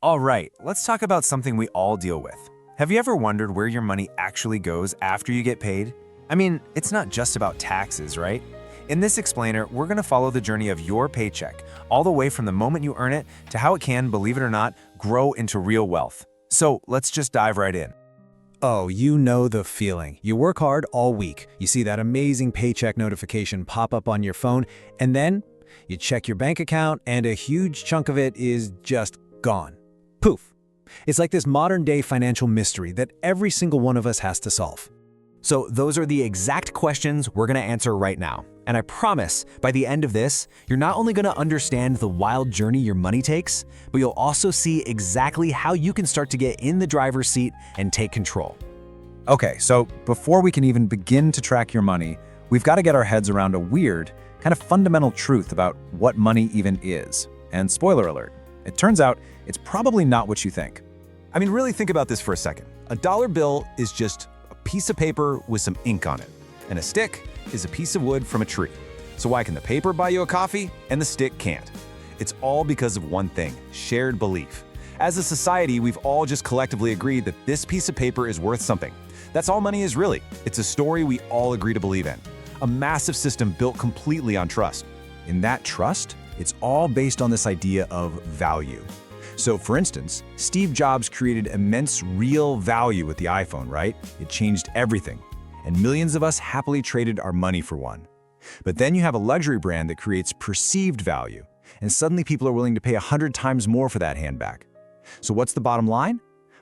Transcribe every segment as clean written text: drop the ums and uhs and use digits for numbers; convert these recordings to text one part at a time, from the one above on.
All right, let's talk about something we all deal with. Have you ever wondered where your money actually goes after you get paid? I mean, it's not just about taxes, right? In this explainer, we're going to follow the journey of your paycheck, all the way from the moment you earn it to how it can, believe it or not, grow into real wealth. So let's just dive right in. Oh, you know the feeling. You work hard all week. You see that amazing paycheck notification pop up on your phone, and then you check your bank account and a huge chunk of it is just gone. Poof. It's like this modern-day financial mystery that every single one of us has to solve. So those are the exact questions we're going to answer right now. And I promise, by the end of this, you're not only going to understand the wild journey your money takes, but you'll also see exactly how you can start to get in the driver's seat and take control. Okay, so before we can even begin to track your money, we've got to get our heads around a weird, kind of fundamental truth about what money even is. And spoiler alert, it turns out it's probably not what you think. I mean, really think about this for a second. A dollar bill is just a piece of paper with some ink on it, and a stick is a piece of wood from a tree. So why can the paper buy you a coffee and the stick can't? It's all because of one thing: shared belief. As a society, we've all just collectively agreed that this piece of paper is worth something. That's all money is really. It's a story we all agree to believe in. A massive system built completely on trust. In that trust, it's all based on this idea of value. So for instance, Steve Jobs created immense real value with the iPhone, right? It changed everything. And millions of us happily traded our money for one. But then you have a luxury brand that creates perceived value, and suddenly people are willing to pay 100 times more for that handbag. So what's the bottom line?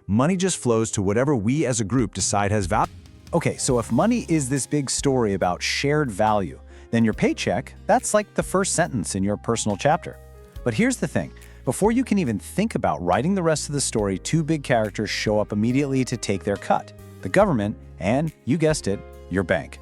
Money just flows to whatever we as a group decide has value. Okay, so if money is this big story about shared value, then your paycheck, that's like the first sentence in your personal chapter. But here's the thing. Before you can even think about writing the rest of the story, two big characters show up immediately to take their cut: the government and, you guessed it, your bank.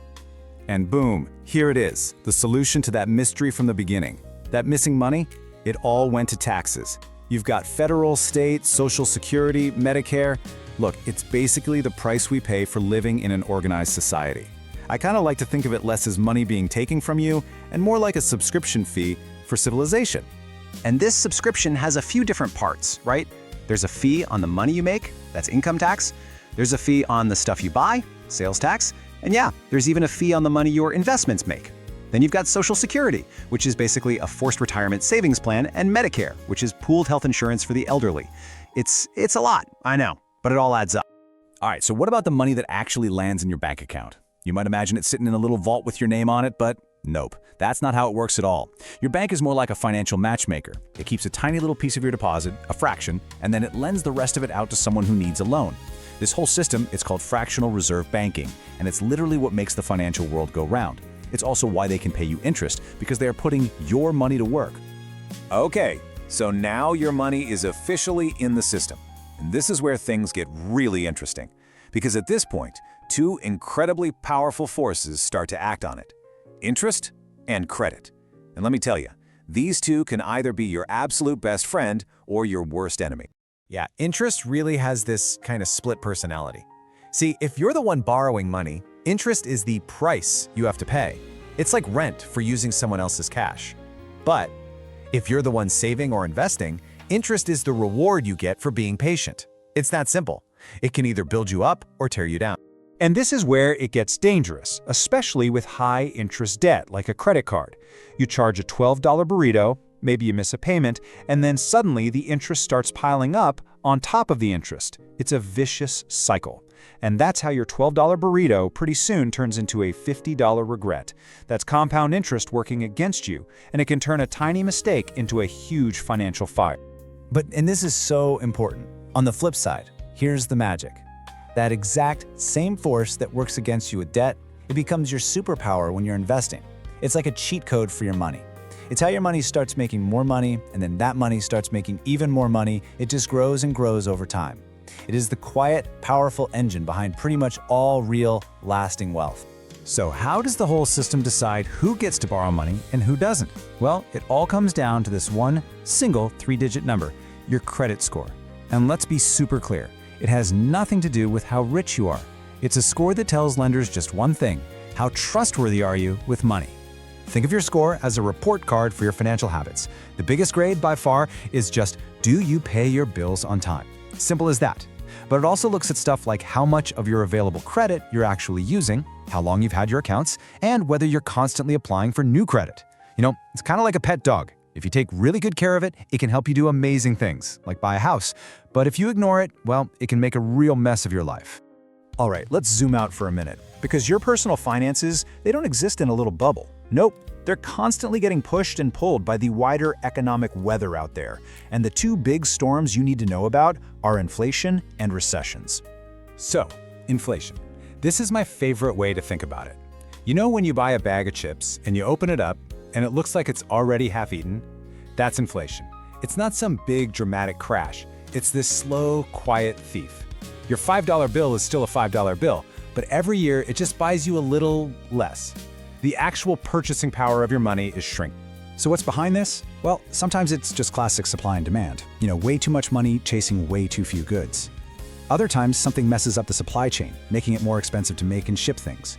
And boom, here it is, the solution to that mystery from the beginning. That missing money, it all went to taxes. You've got federal, state, Social Security, Medicare. Look, it's basically the price we pay for living in an organized society. I kind of like to think of it less as money being taken from you and more like a subscription fee for civilization. And this subscription has a few different parts, right? There's a fee on the money you make, that's income tax. There's a fee on the stuff you buy, sales tax. And yeah, there's even a fee on the money your investments make. Then you've got Social Security, which is basically a forced retirement savings plan, and Medicare, which is pooled health insurance for the elderly. It's a lot, I know, but it all adds up. All right, so what about the money that actually lands in your bank account? You might imagine it sitting in a little vault with your name on it, but nope, that's not how it works at all. Your bank is more like a financial matchmaker. It keeps a tiny little piece of your deposit, a fraction, and then it lends the rest of it out to someone who needs a loan. This whole system is called fractional reserve banking, and it's literally what makes the financial world go round. It's also why they can pay you interest, because they are putting your money to work. Okay, so now your money is officially in the system. And this is where things get really interesting, because at this point, two incredibly powerful forces start to act on it: interest and credit. And let me tell you, these two can either be your absolute best friend or your worst enemy. Yeah, interest really has this kind of split personality. See, if you're the one borrowing money, interest is the price you have to pay. It's like rent for using someone else's cash. But if you're the one saving or investing, interest is the reward you get for being patient. It's that simple. It can either build you up or tear you down. And this is where it gets dangerous, especially with high-interest debt like a credit card. You charge a $12 burrito, maybe you miss a payment, and then suddenly the interest starts piling up on top of the interest. It's a vicious cycle. And that's how your $12 burrito pretty soon turns into a $50 regret. That's compound interest working against you, and it can turn a tiny mistake into a huge financial fire. And this is so important. On the flip side, here's the magic. That exact same force that works against you with debt, it becomes your superpower when you're investing. It's like a cheat code for your money. It's how your money starts making more money, and then that money starts making even more money. It just grows and grows over time. It is the quiet, powerful engine behind pretty much all real, lasting wealth. So how does the whole system decide who gets to borrow money and who doesn't? Well, it all comes down to this one single three-digit number, your credit score. And let's be super clear, it has nothing to do with how rich you are. It's a score that tells lenders just one thing: how trustworthy are you with money? Think of your score as a report card for your financial habits. The biggest grade by far is just, do you pay your bills on time? Simple as that. But it also looks at stuff like how much of your available credit you're actually using, how long you've had your accounts, and whether you're constantly applying for new credit. It's kind of like a pet dog. If you take really good care of it, it can help you do amazing things, like buy a house. But if you ignore it, well, it can make a real mess of your life. All right, let's zoom out for a minute. Because your personal finances, they don't exist in a little bubble. Nope, they're constantly getting pushed and pulled by the wider economic weather out there. And the two big storms you need to know about are inflation and recessions. So, inflation. This is my favorite way to think about it. When you buy a bag of chips and you open it up and it looks like it's already half-eaten? That's inflation. It's not some big dramatic crash. It's this slow, quiet thief. Your $5 bill is still a $5 bill, but every year it just buys you a little less. The actual purchasing power of your money is shrinking. So what's behind this? Well, sometimes it's just classic supply and demand. Way too much money chasing way too few goods. Other times, something messes up the supply chain, making it more expensive to make and ship things.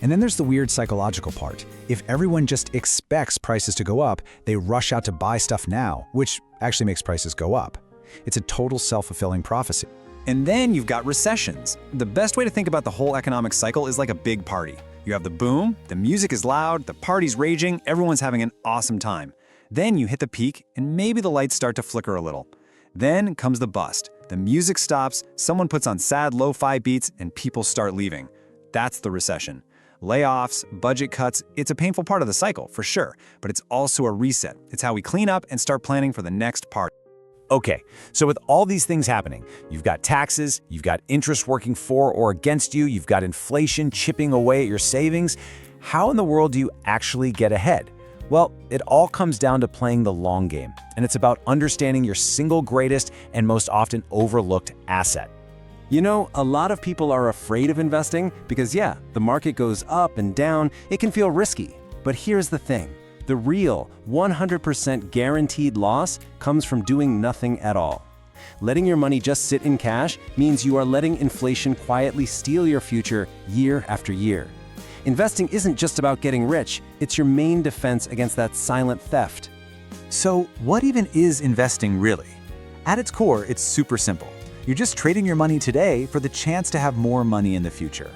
And then there's the weird psychological part. If everyone just expects prices to go up, they rush out to buy stuff now, which actually makes prices go up. It's a total self-fulfilling prophecy. And then you've got recessions. The best way to think about the whole economic cycle is like a big party. You have the boom, the music is loud, the party's raging, everyone's having an awesome time. Then you hit the peak, and maybe the lights start to flicker a little. Then comes the bust. The music stops, someone puts on sad lo-fi beats, and people start leaving. That's the recession. Layoffs, budget cuts, it's a painful part of the cycle, for sure, but it's also a reset. It's how we clean up and start planning for the next part. Okay, so with all these things happening, you've got taxes, you've got interest working for or against you, you've got inflation chipping away at your savings. How in the world do you actually get ahead? Well, it all comes down to playing the long game, and it's about understanding your single greatest and most often overlooked asset. A lot of people are afraid of investing because, the market goes up and down, it can feel risky. But here's the thing. The real 100% guaranteed loss comes from doing nothing at all. Letting your money just sit in cash means you are letting inflation quietly steal your future year after year. Investing isn't just about getting rich, it's your main defense against that silent theft. So what even is investing really? At its core, it's super simple. You're just trading your money today for the chance to have more money in the future.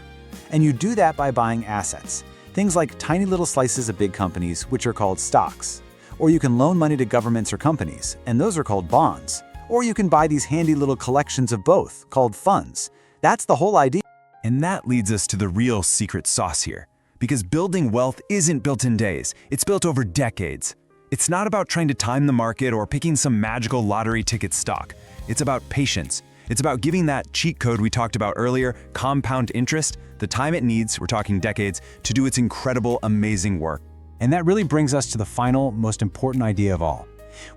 And you do that by buying assets. Things like tiny little slices of big companies, which are called stocks. Or you can loan money to governments or companies, and those are called bonds. Or you can buy these handy little collections of both, called funds. That's the whole idea. And that leads us to the real secret sauce here. Because building wealth isn't built in days, it's built over decades. It's not about trying to time the market or picking some magical lottery ticket stock. It's about patience. It's about giving that cheat code we talked about earlier, compound interest, the time it needs, we're talking decades, to do its incredible, amazing work. And that really brings us to the final, most important idea of all.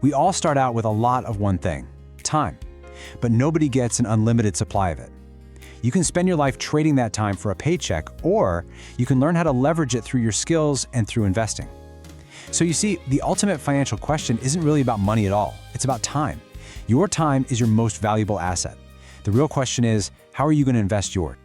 We all start out with a lot of one thing, time. But nobody gets an unlimited supply of it. You can spend your life trading that time for a paycheck, or you can learn how to leverage it through your skills and through investing. So you see, the ultimate financial question isn't really about money at all. It's about time. Your time is your most valuable asset. The real question is, how are you going to invest yours?